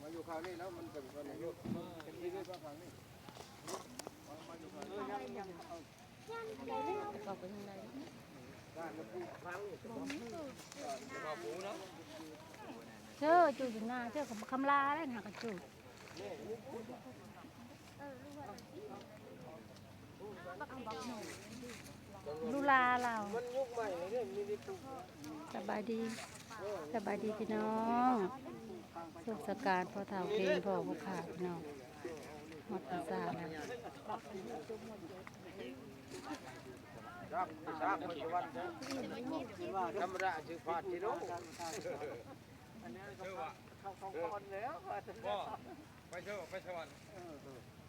มาอยู่คราวนี้แล้วมันเป็นคนอายุเป็นที่ด้วยคราวนี้เชื่อจูอยู่หน้าเชื่อคำลาแล้วนะกันจูลูลาเราสบายดีพี่น้องสุขสการพอเท่าเพลงพอผู้ขาพี่น้องหมดภาษาแล้วรักปัจจุบันธรรมดาชื่อพาทิโร่อันนี้เขาคนแล้วไปเที่ยวไปสวรรค์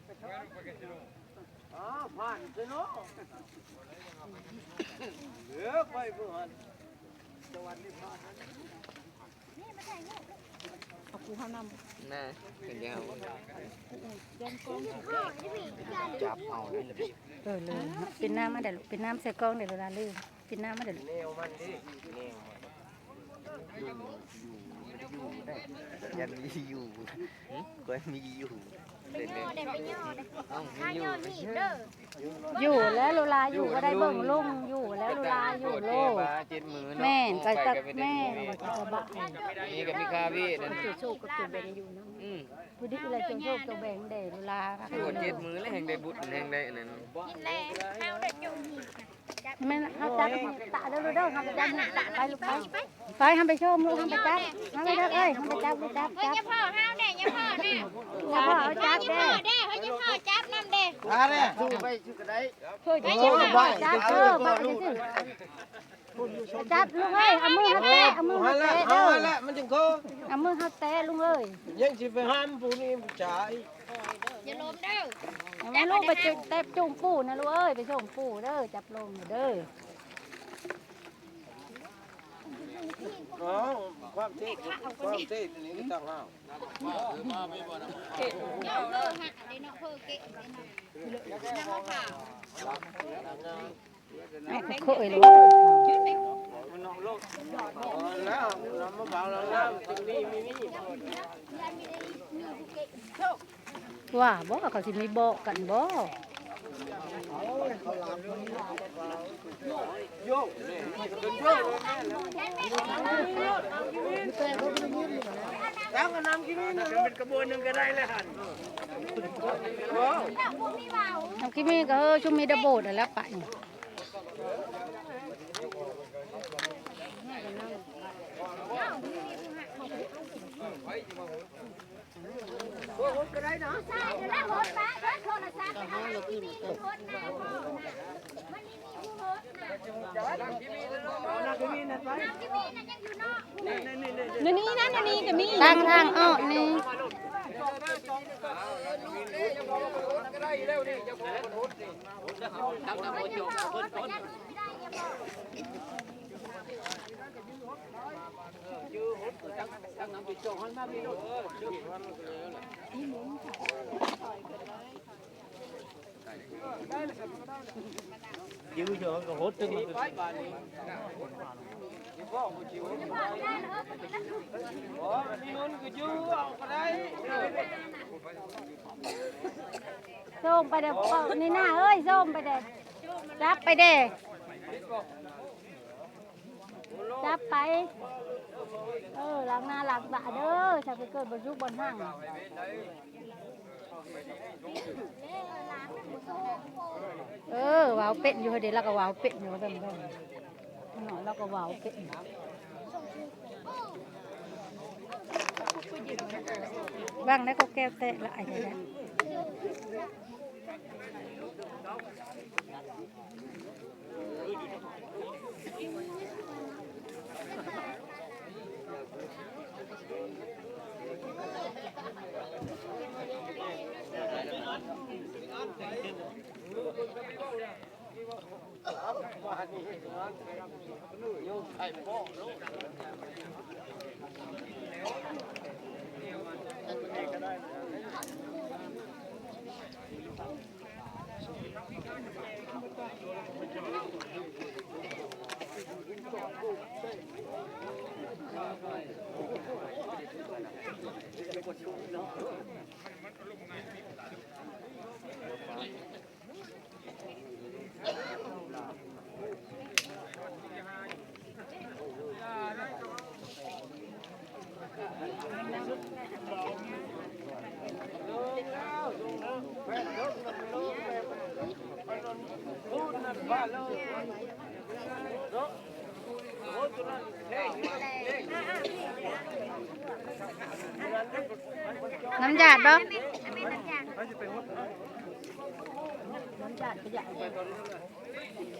ไปสวรรค์ไปกันทิโร่ผ่านทิโร่เหลือไปเพื่อนสวรรค์นี่ผ่านเอากูเข้านำน่าเป็นยังไงจับเอาได้เลยเลยเป็นน้ำมาเดี๋ยวเป็นน้ำใส่กล้องเดี๋ยวเราลืมเป็นน้ำมาเดี๋ยวแนวมันดิแนวยังมีอยู่ก็มีอยู่ไปย่อได้ไปย่อได้ถ้าย่อนี่เด้ออยู่แล้วลูลาอยู่ก็ได้เบิ่งลุงอยู่แล้วลูลาอยู่โลแม่ก็ตักแม่ก็กระบะนี่ก็มีคาพี่นั่นโชคกับตัวแบงอยู่นะผู้ดีอะไรโชคตัวแบงเดลูลาค่ะโด7 มือแล้วแห่งได้บุญแห่งได้นั่นกินแลเฮาได้อยู่แม่เขาจับตาเด้อเด้อทำไปจับไปลูกไปทำไปชมลูกทำไปจับทำไปเด้อเอ้ยทำไปจับจับ เฮ้ยอย่าพ่อเฮาเด้อย่าพ่อนะอย่าพ่อเอาจับเด้ เด้เฮ้ยอย่าพ่อจับนำเด้อะไรสู้ไปสู้กันได้เฮ้ยจับบ่จับบ่จับลุงเอ้ยเอามือเตะเอามือเตะเด้อมันจึงโคเอามือเตะลุงเอ้ยยังสิไปห้ามผู้นี้จ่ายอย่าล้มเด้อแม่ลูกไปเตะจุ่มปูนะลูกเอ้ยไปส่งปูเด้อจับลงเด้อความเท่นี่ก็ต้องห้าวเกะเนาะฮะได้เนาะเพิ่นเกะน้ำมะพร้าวแม่เคยเลยแล้วน้ำมะพร้าวน้ำจึงมีว่าบ่เขาสิมีบอกกันบ่โยกเป็นโยกแล้วก็น้ำกินนี่เป็นกระบวนหนึ่งก็ได้เลยหันน้ำกิมีก็ชุ่มมีดะโบดแล้วไปโอ้โหก็ได้นะใช่จะได้โหดปะรถโทรศัพท์นะที่มีโหดนะมันนี่มีผู้โหดนะน้ำกินนี่นะไปน้ำที่มีนั่นยังอยู่นอกนี่นั่นนี่ก็มีทางอ้อนี่ยื้อเฉยก็โหดตึงมันส้มไปเด้อนี่หน้าเอ้ยส้มไปเด้อจับไปเด้อจับไปหลังหน้าหลังตาเด้อถ้าไปเกิดบนยุบบนห้างว้าวเป็ดอยู่เดี๋ยวเราก็ว้าวเป็ดอยู่แบบนี้หน่อยเราก็ว้าวเป็ดบ้างได้ก็แก้วเตะละไอ้เนี่ย บ้านเลยเนาะโอ้ตัวนั้นเฮ้ยเฮ้ย น้ำหยาดบ่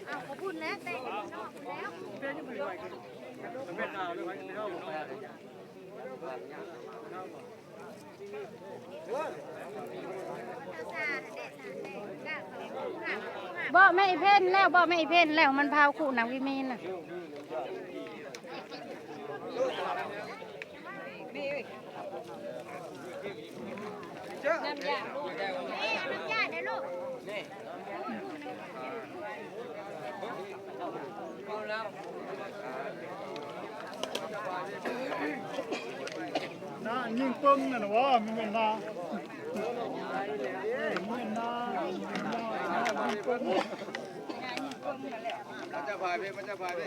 เอาพูดแล้วแต่นอกแล้ว มันเป็นดาวด้วยไม่เข้าไป บ่แม่อีเพ่นแล้วบ่แม่อีเพ่นแล้วมันพาวคู่นางวิมีนน่ะ น้ำยาลูกนี่น้ำยาเด้อลูก น่ายิงปึ้งน่ะวะมีเงินนามีเงินนายิงปึ้ง มันจะพายไปมันจะพายไป